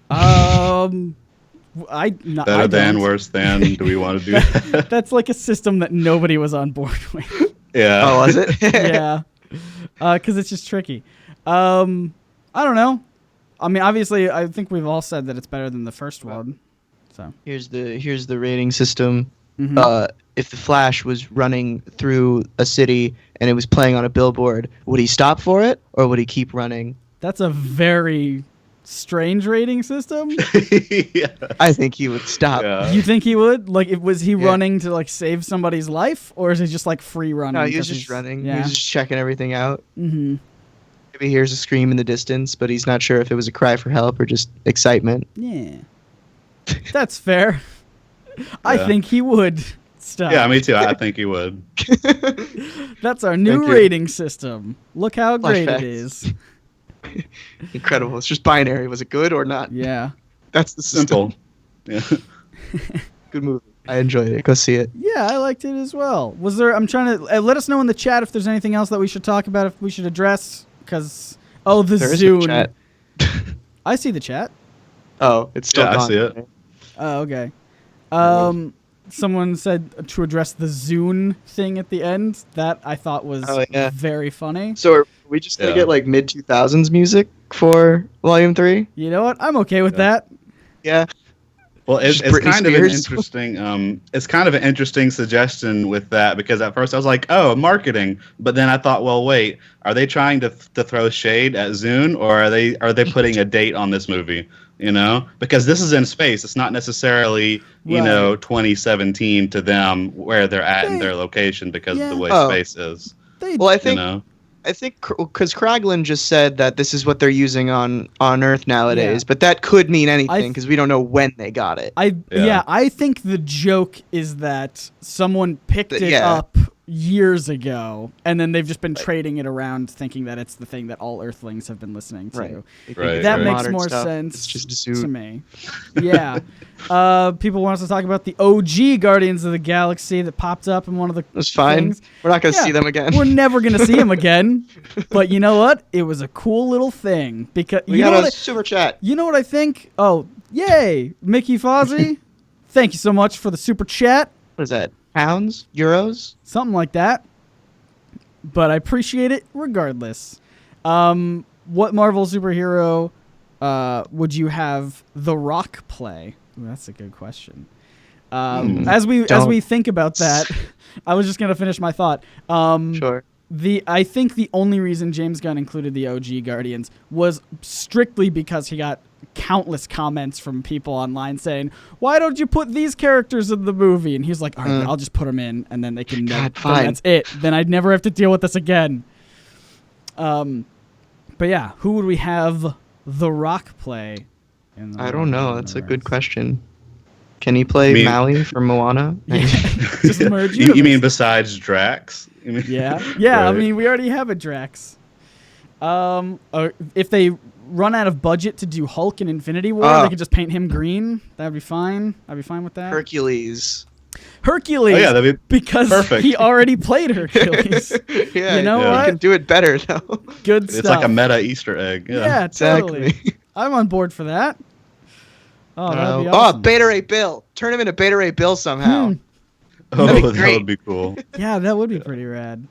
Better than, worse than. Do we want to do that? That's like a system that nobody was on board with. Yeah. Oh, was it? Yeah. Because it's just tricky. I don't know. Obviously, I think we've all said that it's better than the first one. So here's the rating system. Mm-hmm. If the Flash was running through a city and it was playing on a billboard, would he stop for it or would he keep running? That's a very strange rating system. Yeah. I think he would stop. Yeah. You think he would? Like, was he running to save somebody's life, or is he just free running? No, he was just running. Yeah. He was just checking everything out. Mm-hmm. Maybe he hears a scream in the distance, but he's not sure if it was a cry for help or just excitement. Yeah. That's fair. I think he would stop. Yeah, me too. I think he would. That's our new rating system. Look how great it is. Incredible. It's just binary. Was it good or not? Yeah. That's the system. Simple. Yeah. Good movie. I enjoyed it. Go see it. Yeah, I liked it as well. Was there? I'm trying to let us know in the chat if there's anything else that we should talk about, if we should address. Because the there is Zune. no chat. I see the chat. Oh, it's still gone. I see it. Oh, okay. Someone said to address the Zune thing at the end. That I thought was very funny. So are we just gonna get mid 2000s music for Volume 3? You know what? I'm okay with that. Yeah. Well, it's Britney kind of an Spears. interesting. It's kind of an interesting suggestion with that, because at first I was like, "Oh, marketing," but then I thought, "Well, wait, are they trying to throw shade at Zune, or are they putting a date on this movie?" Because this is in space. It's not necessarily 2017 to them where they're at in their location because of the way space is. I think because Kraglin just said that this is what they're using on Earth nowadays, but that could mean anything because we don't know when they got it. I think the joke is that someone picked it up years ago, and then they've just been trading it around, thinking that it's the thing that all Earthlings have been listening to. Right. That makes Modern more stuff. sense It's just to me. Yeah. People want us to talk about the OG Guardians of the Galaxy that popped up in one of the It's fine. things. We're not going to see them again. We're never going to see them again. But you know what? It was a cool little thing. Because we got a super chat. You know what I think? Oh, yay. Mickey Fozzie. Thank you so much for the super chat. What is that? Pounds? Euros? Something like that. But I appreciate it regardless. What Marvel superhero would you have The Rock play? Ooh, that's a good question. As we think about that, I was just gonna finish my thought. Sure. I think the only reason James Gunn included the OG Guardians was strictly because he got countless comments from people online saying, "Why don't you put these characters in the movie?" And he's like, "All right, I'll just put them in, and then they can. God, then fine. that's it. Then I'd never have to deal with this again." But yeah, who would we have The Rock play? I don't know. That's a good question. Can he play Maui from Moana? Just merge you mean besides Drax? Yeah. Right. We already have a Drax. If they run out of budget to do Hulk in Infinity War, they could just paint him green. That'd be fine. I'd be fine with that. Hercules. Oh, yeah, that'd be because perfect. he already played Hercules. Yeah, you know what? He can do it better though. Good It's stuff. like a meta Easter egg. Yeah, totally. Exactly. I'm on board for that. Oh, that'd be awesome. Beta Ray Bill. Turn him into Beta Ray Bill somehow. Oh, That'd be that great. would be cool. Yeah, that would be pretty rad.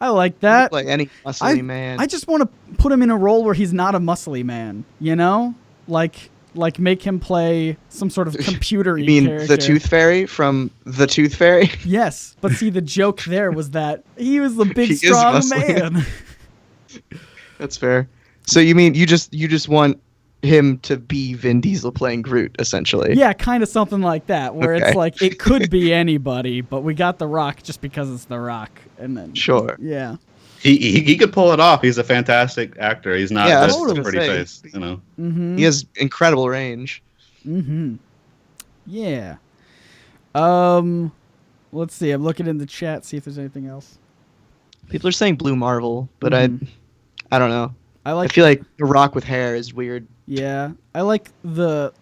I like that. Like any muscly man. I just want to put him in a role where he's not a muscly man, you know? Like make him play some sort of computer-y You mean character. the Tooth Fairy from The Tooth Fairy? Yes, but see, the joke there was that he was the big, He is strong muscly. man. That's fair. So you mean you just want him to be Vin Diesel playing Groot, essentially? Yeah, kind of something like that, where Okay. it's like it could be anybody, but we got The Rock just because it's The Rock, and then Sure. yeah. He could pull it off. He's a fantastic actor. He's not Yeah, just totally. a pretty Say. face, you know. Mm-hmm. He has incredible range. Mm-hmm. Yeah. Let's see. I'm looking in the chat, see if there's anything else. People are saying Blue Marvel, but I don't know. I I feel like The Rock with hair is weird. Yeah, I like the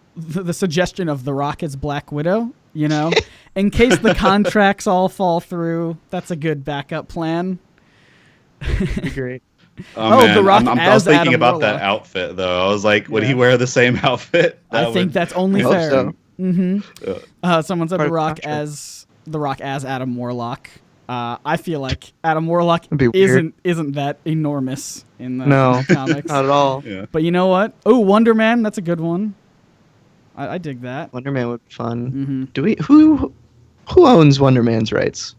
suggestion of The Rock as Black Widow. You know, in case the contracts all fall through, that's a good backup plan. Be great. Oh, Man, The Rock I was as thinking Adam about Warlock. that outfit though. I was like, would he Yeah. wear the same outfit? I think that's only I hope fair. so. Mm-hmm. Someone said Part The of the Rock contract. as Adam Warlock. I feel like Adam Warlock That'd be weird. isn't that enormous in the, No, in the comics. not at all. Yeah. But you know what? Oh, Wonder Man, that's a good one. I dig that. Wonder Man would be fun. Mm-hmm. Do we? Who owns Wonder Man's rights?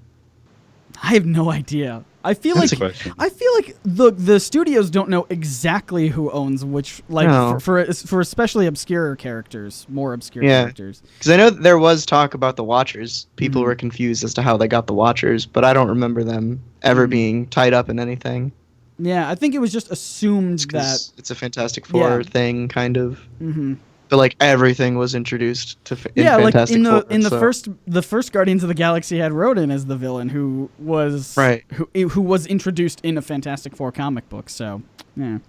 I have no idea. I feel That's like a question. the studios don't know exactly who owns which, like No. for especially obscure characters, more obscure Yeah. characters. Because I know that there was talk about the Watchers. People Mhm. were confused as to how they got the Watchers, but I don't remember them ever being tied up in anything. Yeah, I think it was just assumed that. 'Cause it's a Fantastic Four Yeah. thing, kind of. Hmm. But like everything was introduced to in Yeah, like Fantastic in the Four, in the so- first Guardians of the Galaxy had Rodin as the villain, who was Right. who was introduced in a Fantastic Four comic book. So yeah.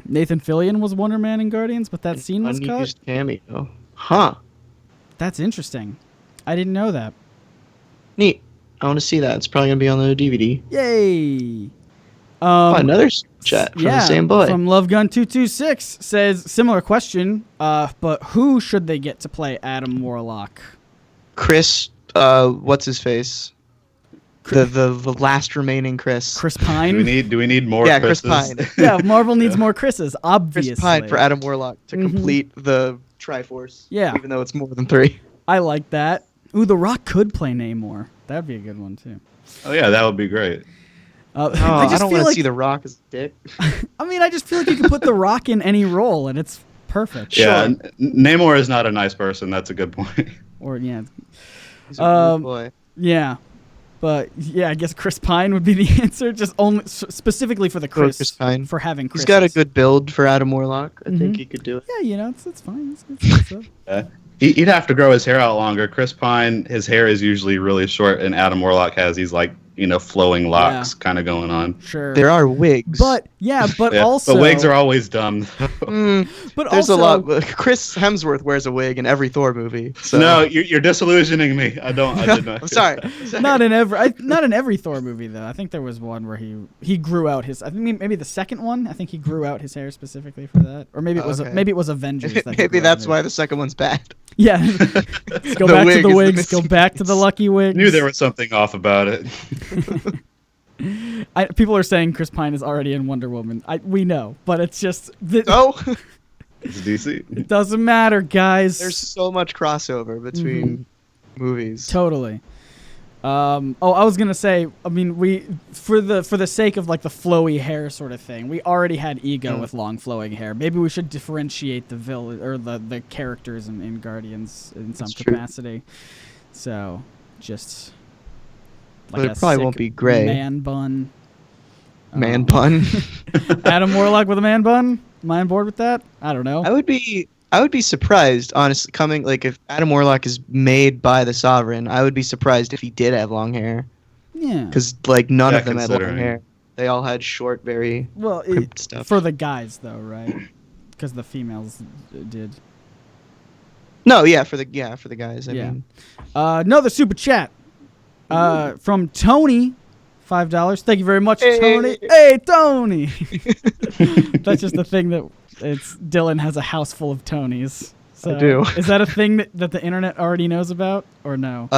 Nathan Fillion was Wonder Man in Guardians, but that scene was cut. unused cameo. Huh. That's interesting. I didn't know that. Neat. I want to see that. It's probably gonna be on the DVD. Yay! Oh, another chat from the same boy. From LoveGun226 says similar question, but who should they get to play Adam Warlock? Chris, what's his face? The last remaining Chris. Chris Do we Pine? need more? Yeah, Chris Chris's? Pine. Yeah, Marvel needs more Chris's, obviously. Chris Pine for Adam Warlock to Mhm. complete the Triforce. Yeah. Even though it's more than 3. I like that. Ooh, The Rock could play Namor. That'd be a good one, too. Oh yeah, that would be great. Oh, I I, just don't feel want to like, see The Rock as a dick. I mean, I just feel like you could put The Rock in any role, and it's perfect. Yeah, Sure. Namor is not a nice person. That's a good point. Or, yeah. He's a weird boy. Yeah. But, yeah, I guess Chris Pine would be the answer, just only specifically for the Chris Pine. for having Chris. He's got a good build for Adam Warlock. I think Mhm. he could do it. Yeah, you know, it's fine. It's good stuff. He'd have to grow his hair out longer. Chris Pine, his hair is usually really short, and Adam Warlock has these like flowing locks kind of going on. Sure. There are wigs. But yeah, but Yeah, also the wigs are always dumb. but There's also, a lot. Chris Hemsworth wears a wig in every Thor movie. So. No, you're disillusioning me. I did not. I'm sorry. not in every Thor movie though. I think there was one where he grew out his. I think maybe the second one. I think he grew out his hair specifically for that, or maybe it was Okay. maybe it was Avengers. That he Maybe grew out that's his- why the second one's bad. Yeah. Let's go The back to wig the is the wigs. Go missing back to the piece. lucky wigs. Knew there was something off about it. People are saying Chris Pine is already in Wonder Woman. We know, but it's just Oh, It's DC. it doesn't matter, guys. there's so much crossover between movies. Totally. I was gonna say. I mean, we for the sake of like the flowy hair sort of thing, we already had Ego with long flowing hair. Maybe we should differentiate the villain or the characters in Guardians in some That's true. capacity. So, just But it probably won't sick be gray. man bun. Man bun. Adam Warlock with a man bun. Am I on board with that? I don't know. I would be surprised, honestly, coming like if Adam Warlock is made by the Sovereign, I would be surprised if he did have long hair. Yeah. Because like none Yeah, of them had long considering. hair. They all had short, very Well, crimped stuff. for the guys though, right? Because the females did. No, yeah, for the guys. I Yeah. mean, Another super chat from Tony, $5. Thank you very much, Hey. Tony. Hey, Tony. That's just the thing that Dylan has a house full of Tonys. So I do. Is that a thing that the internet already knows about, or no?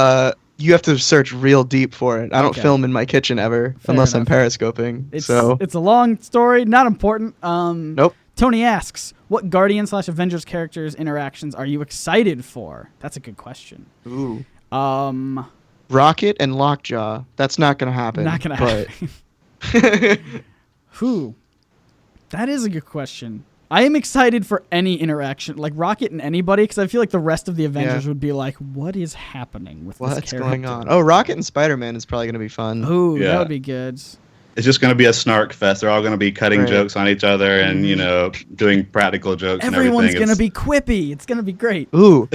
you have to search real deep for it. I don't Okay. film in my kitchen ever Fair unless I'm enough. periscoping. It's a long story, not important. Nope. Tony asks, what Guardian/Avengers characters interactions are you excited for? That's a good question. Ooh. Um, Rocket and Lockjaw. That's not gonna happen. not gonna but... happen. Who? That is a good question. I am excited for any interaction, like Rocket and anybody, because I feel like the rest of the Avengers would be like, what is happening with this What's character? going on? Oh, Rocket and Spider-Man is probably gonna be fun. Ooh, Yeah. that would be good. It's just going to be a snark fest. They're all going to be cutting Right. jokes on each other and, doing practical jokes Everyone's and everything. gonna be quippy. It's gonna be great. Ooh.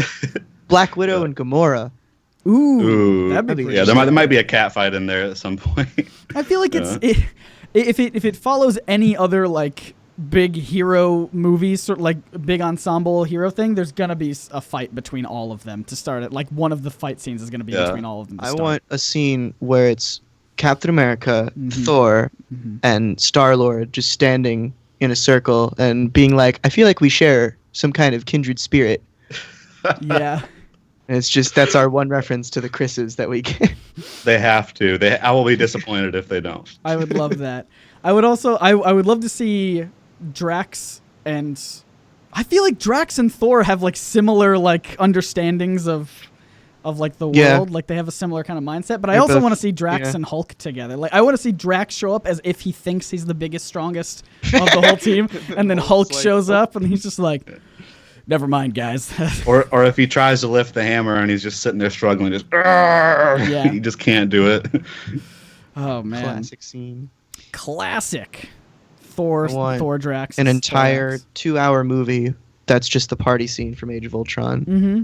Black Widow and Gamora. Ooh, that'd that'd be be pretty Yeah, good. there might be a cat fight in there at some point. I feel like if it follows any other like big hero movies, sort of like big ensemble hero thing, there's gonna be a fight between all of them to start it. Like one of the fight scenes is gonna be between all of them. To I start. want a scene where it's Captain America, Mhm. Thor, Mhm. and Star-Lord just standing in a circle and being like, I feel like we share some kind of kindred spirit. Yeah. And it's just, that's our one reference to the Chris's that we get. They have to. I will be disappointed if they don't. I would love that. I would also I would love to see Drax and I feel like Drax and Thor have like similar like understandings of like the Yeah. world. Like they have a similar kind of mindset. But I They're also both- want to see Drax yeah. and Hulk together. Like I want to see Drax show up as if he thinks he's the biggest, strongest of the whole team, and then Hulk like- shows up and he's just like, never mind, guys. Or if he tries to lift the hammer and he's just sitting there struggling, just Yeah. he just can't do it. Oh man, Classic scene. classic. Thor, I want Thor, Drax, An entire Drax. 2-hour movie that's just the party scene from Age of Ultron. Mm-hmm.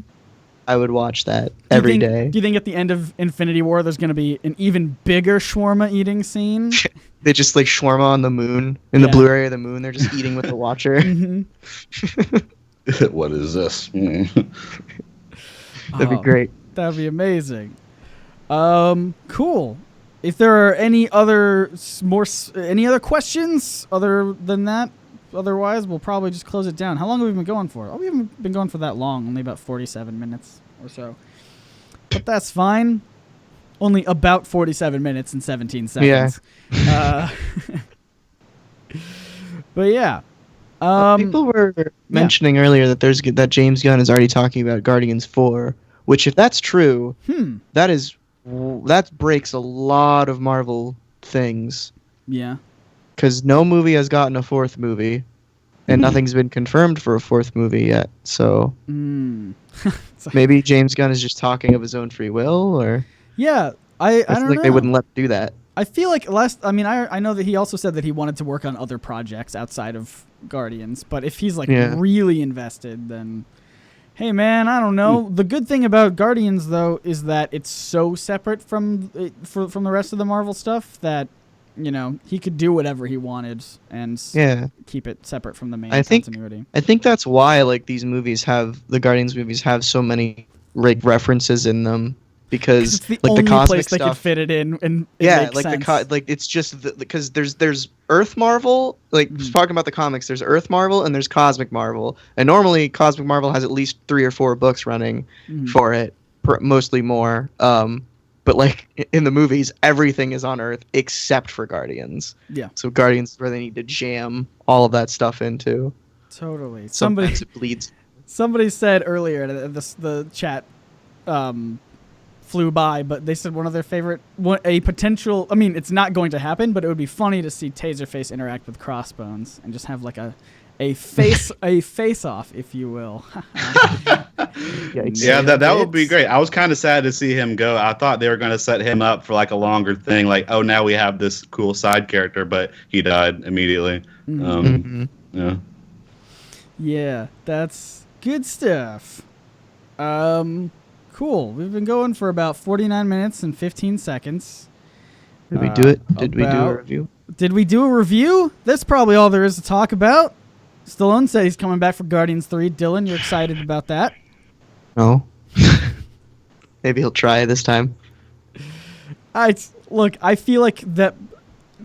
I would watch that Do you every think- day. Do you think at the end of Infinity War there's going to be an even bigger shawarma eating scene? They just like shawarma on the moon, in Yeah. the blue area of the moon. They're just eating with the Watcher. Mhm. What is this? That'd be Oh, great. That'd be amazing. Cool. If there are any other any other questions other than that, otherwise we'll probably just close it down. How long have we been going for? Oh, we haven't been going for that long. Only about 47 minutes or so. But that's fine. Only about 47 minutes and 17 seconds. Yeah. But yeah. People were mentioning earlier that that James Gunn is already talking about Guardians 4, which if that's true, that breaks a lot of Marvel things, Yeah. because no movie has gotten a fourth movie, and nothing's been confirmed for a fourth movie yet. So maybe James Gunn is just talking of his own free will, or Yeah. I I feel don't like know. they wouldn't let him do that. I feel like I know that he also said that he wanted to work on other projects outside of Guardians, but if he's like Yeah. really invested, then hey man, I don't know. The good thing about Guardians though is that it's so separate from the rest of the Marvel stuff that he could do whatever he wanted and Yeah. keep it separate from the main I think- continuity. I think that's why like the Guardians movies have so many like references in them, because It's the like only the cosmic place they could stuff. fit it in, and it Yeah, makes like sense. it's just because there's Earth Marvel, like talking about the comics. There's Earth Marvel and there's Cosmic Marvel, and normally Cosmic Marvel has at least 3 or 4 books running for it, mostly more. But like in the movies, everything is on Earth except for Guardians. Yeah, So Guardians is where they need to jam all of that stuff into. totally. Sometimes it bleeds. Somebody said earlier that the chat flew by, but they said one of their favorite, a potential. I mean, it's not going to happen, but it would be funny to see Taserface interact with Crossbones and just have like a face off, if you will. Yikes. Yeah, that would be It's- great. I was kind of sad to see him go. I thought they were going to set him up for like a longer thing, like, oh, now we have this cool side character, but he died immediately. Mhm. Yeah. Yeah, that's good stuff. Cool. We've been going for about 49 minutes and 15 seconds. Did we do it? Did we do a about- review? Did we do a review? That's probably all there is to talk about. Stallone said he's coming back for Guardians 3. Dylan, you're excited about that? No. Maybe he'll try this time. I feel like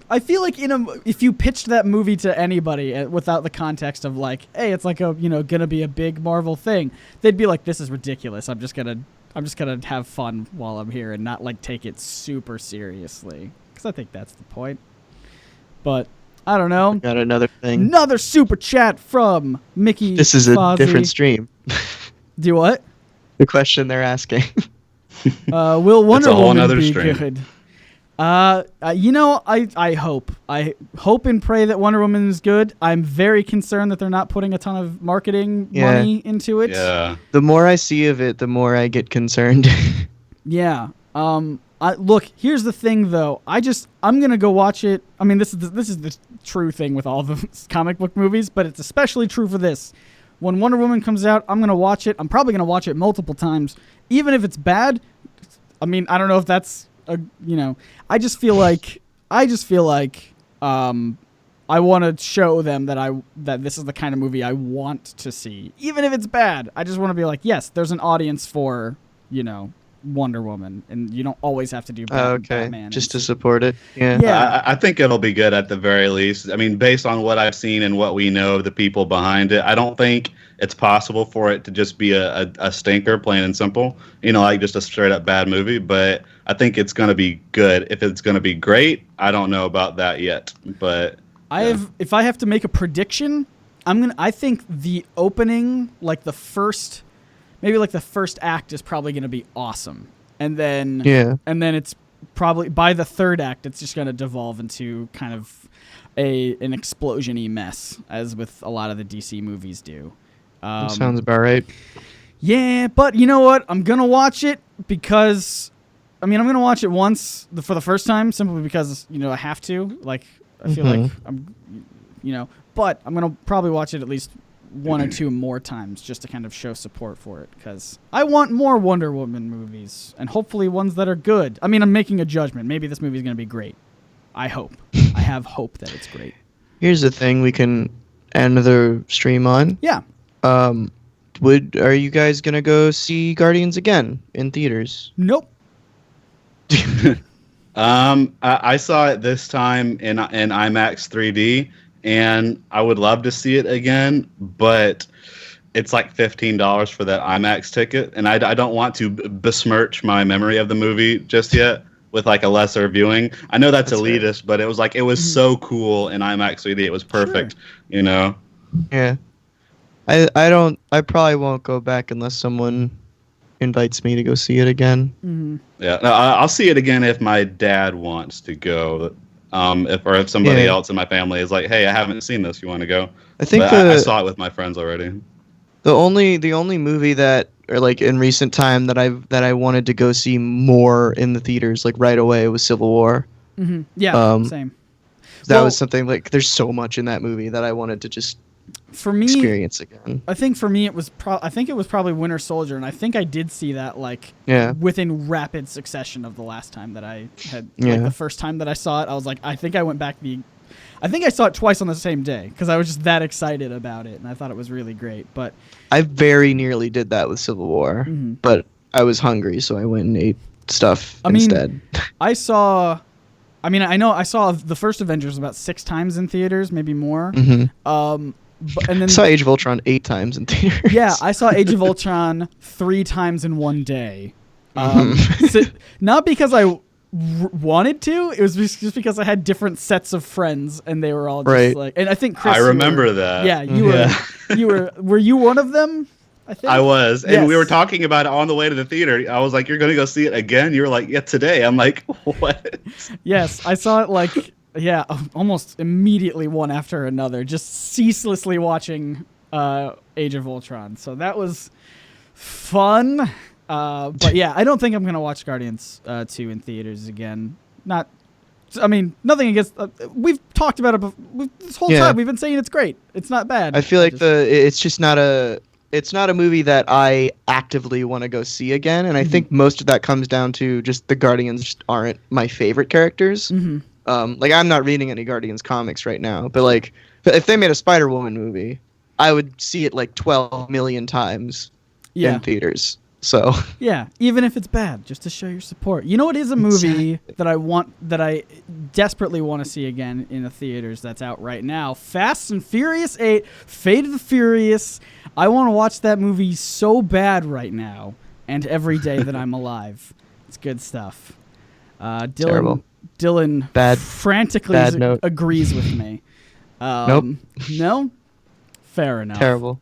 if you pitched that movie to anybody without the context of like, hey, it's like a gonna be a big Marvel thing, they'd be like, this is ridiculous. I'm just gonna I'm just gonna have fun while I'm here and not like take it super seriously, because I think that's the point. But I don't know. Got another thing. Another super chat from Mickey. This is a Fozzie. different stream. Do what? The question they're asking. Will Wonder a whole Woman nother be stream. good? I hope and pray that Wonder Woman is good. I'm very concerned that they're not putting a ton of marketing money into it. Yeah. The more I see of it, the more I get concerned. Yeah. Look, here's the thing, though. I'm gonna go watch it. I mean, this is the true thing with all the comic book movies, but it's especially true for this. When Wonder Woman comes out, I'm gonna watch it. I'm probably gonna watch it multiple times, even if it's bad. I mean, I don't know if that's I just feel like I want to show them that this is the kind of movie I want to see, even if it's bad. I just want to be like, yes, there's an audience for Wonder Woman, and you don't always have to do Batman. Just to support it. Yeah. Yeah. I think it'll be good at the very least. I mean, based on what I've seen and what we know of the people behind it, I don't think it's possible for it to just be a stinker, plain and simple. Like just a straight up bad movie. But I think it's going to be good. If it's going to be great, I don't know about that yet. But if I have to make a prediction, I think the opening, like the first act is probably going to be awesome. And then it's probably by the third act, it's just going to devolve into kind of an explosion-y mess, as with a lot of the DC movies do. Sounds about right. Yeah, but you know what? I'm going to watch it because, I'm going to watch it once for the first time, simply because, I have to. Like, I feel like but I'm going to probably watch it at least one or two more times just to kind of show support for it, because I want more Wonder Woman movies, and hopefully ones that are good. I mean, I'm making a judgment.Maybe this movie is going to be great. I hope. I have hope that it's great. Here's the thing we can end the stream on. Yeah. Are you guys gonna go see Guardians again in theaters? Nope. I saw it this time in IMAX 3D, and I would love to see it again, but it's like $15 for that IMAX ticket, and I don't want to besmirch my memory of the movie just yet with like a lesser viewing. I know that's elitist, fair. But it was so cool in IMAX 3D. It was perfect, Yeah. I probably won't go back unless someone invites me to go see it again. Mm-hmm. Yeah, no, I'll see it again if my dad wants to go. If somebody else in my family is like, "Hey, I haven't seen this. You want to go?" I think I saw it with my friends already. The only movie that, or like in recent time, that I wanted to go see more in the theaters like right away was Civil War. Mm-hmm. Yeah, same. That was something like, there's so much in that movie that I wanted to just experience again. I think for me it was probably Winter Soldier, and I think I did see that within rapid succession of the last time that I had the first time that I saw it. I was like, I think I saw it twice on the same day because I was just that excited about it, and I thought it was really great. But I very nearly did that with Civil War, but I was hungry, so I went and ate stuff instead. I saw the first Avengers about 6 times in theaters, maybe more. Mm-hmm. And then I saw Age of Ultron 8 times in theaters. Yeah, I saw Age of Ultron 3 times in one day. Not because I wanted to. It was just because I had different sets of friends, and they were all just like. And I think Chris, I remember that. Yeah, you were. Were you one of them? I think I was, and we were talking about it on the way to the theater. I was like, "You're going to go see it again?" You were like, "Yeah, today." I'm like, "What?" Yes, I saw it almost immediately one after another, just ceaselessly watching Age of Ultron. So that was fun. But yeah, I don't think I'm going to watch Guardians 2 in theaters again. Nothing against... we've talked about it this whole time. We've been saying it's great. It's not bad. I feel like it's just not a... It's not a movie that I actively want to go see again, and I think most of that comes down to just the Guardians just aren't my favorite characters. Mm-hmm. I'm not reading any Guardians comics right now, but if they made a Spider-Woman movie, I would see it like 12 million times in theaters. So yeah, even if it's bad, just to show your support. You know what is a movie that I desperately want to see again in the theaters that's out right now? Fast and Furious 8, Fate of the Furious. I want to watch that movie so bad right now. and every day that I'm alive. It's good stuff. Terrible. Dylan Bad note. agrees with me. Nope. No? Fair enough. Terrible.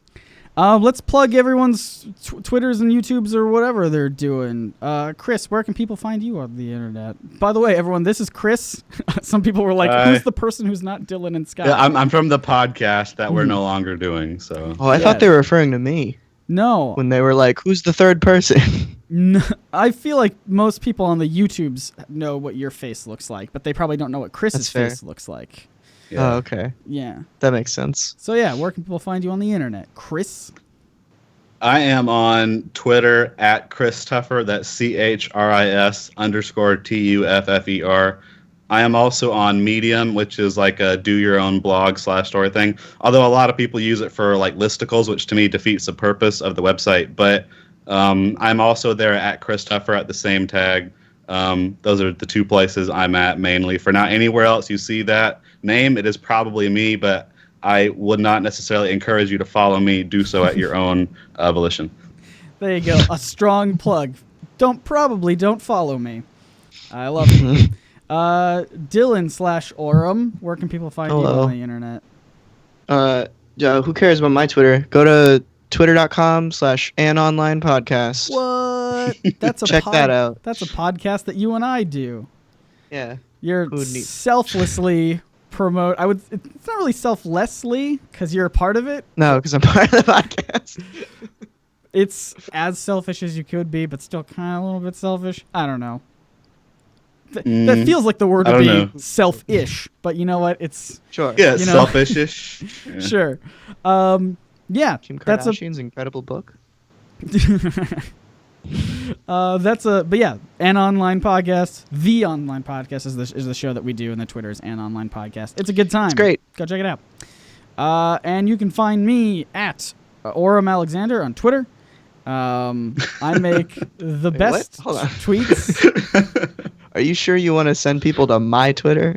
Let's plug everyone's Twitters and YouTubes or whatever they're doing. Chris, where can people find you on the internet? By the way, everyone, this is Chris. Some people were like, who's the person who's not Dylan and Scott? Yeah, I'm from the podcast that we're no longer doing. So. Oh, I thought they were referring to me. No. When they were like, who's the third person? No, I feel like most people on the YouTubes know what your face looks like, but they probably don't know what Chris's face looks like. Yeah. Oh, okay. Yeah. That makes sense. So, yeah, where can people find you on the internet? Chris? I am on Twitter at Chris Tuffer. That's CHRIS_TUFFER. I am also on Medium, which is like a do-your-own-blog / story thing. Although a lot of people use it for like listicles, which to me defeats the purpose of the website. But I'm also there at Chris Tuffer at the same tag. Those are the two places I'm at mainly. For now, anywhere else you see that name, it is probably me, but I would not necessarily encourage you to follow me. Do so at your own volition. There you go. A strong plug. Don't follow me. I love it. Dylan / Oram, where can people find you on the internet? Who cares about my Twitter? Go to twitter.com/anonlinepodcast. What? That's a Check that out. That's a podcast that you and I do. Yeah. You're selflessly promote. It's not really selflessly because you're a part of it. No, because I'm part of the podcast. It's as selfish as you could be, but still kind of a little bit selfish. I don't know. That feels like the word to be selfish, but you know what? It's sure. Yeah, selfish-ish. Yeah. Sure. Yeah. Kim Kardashian's incredible book. But yeah, An Online Podcast. The Online Podcast is the show that we do, and the Twitter is An Online Podcast. It's a good time. It's great. Go check it out. And you can find me at Oram Alexander on Twitter. I make the best tweets. Are you sure you want to send people to my Twitter?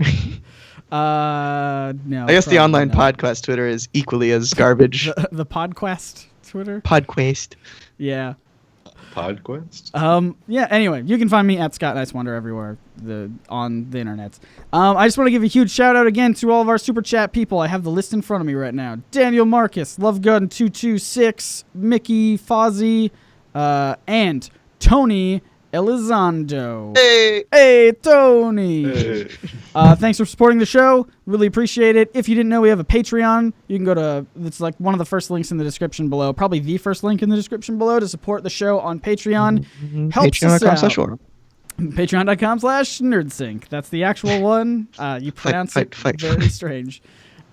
No. I guess the online podcast Twitter is equally as garbage. The Podquest Twitter? Podquest. Yeah. Podquest? Yeah, anyway, you can find me at Scott Niswander everywhere on the internet. I just want to give a huge shout out again to all of our super chat people. I have the list in front of me right now. Daniel Marcus, Lovegun226, Mickey, Fozzie, and Tony Elizondo. Hey, Tony. Hey. Thanks for supporting the show. Really appreciate it. If you didn't know, we have a Patreon. You can go to, it's like one of the first links in the description below, probably the first link in the description below to support the show on Patreon. Helps us out. Patreon.com/NerdSync. That's the actual one. You pronounce it very strange.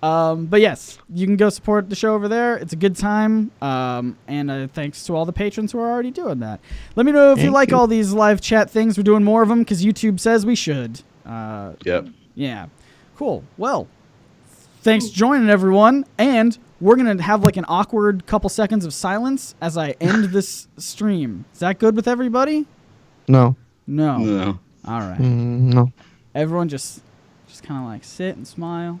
But yes, you can go support the show over there. It's a good time. And thanks to all the patrons who are already doing that. Let me know if you like all these live chat things. We're doing more of them because YouTube says we should. Yep. Yeah. Cool. Well, thanks for joining, everyone. And we're going to have like an awkward couple seconds of silence as I end this stream. Is that good with everybody? No. No. All right. No. Everyone just kind of like sit and smile.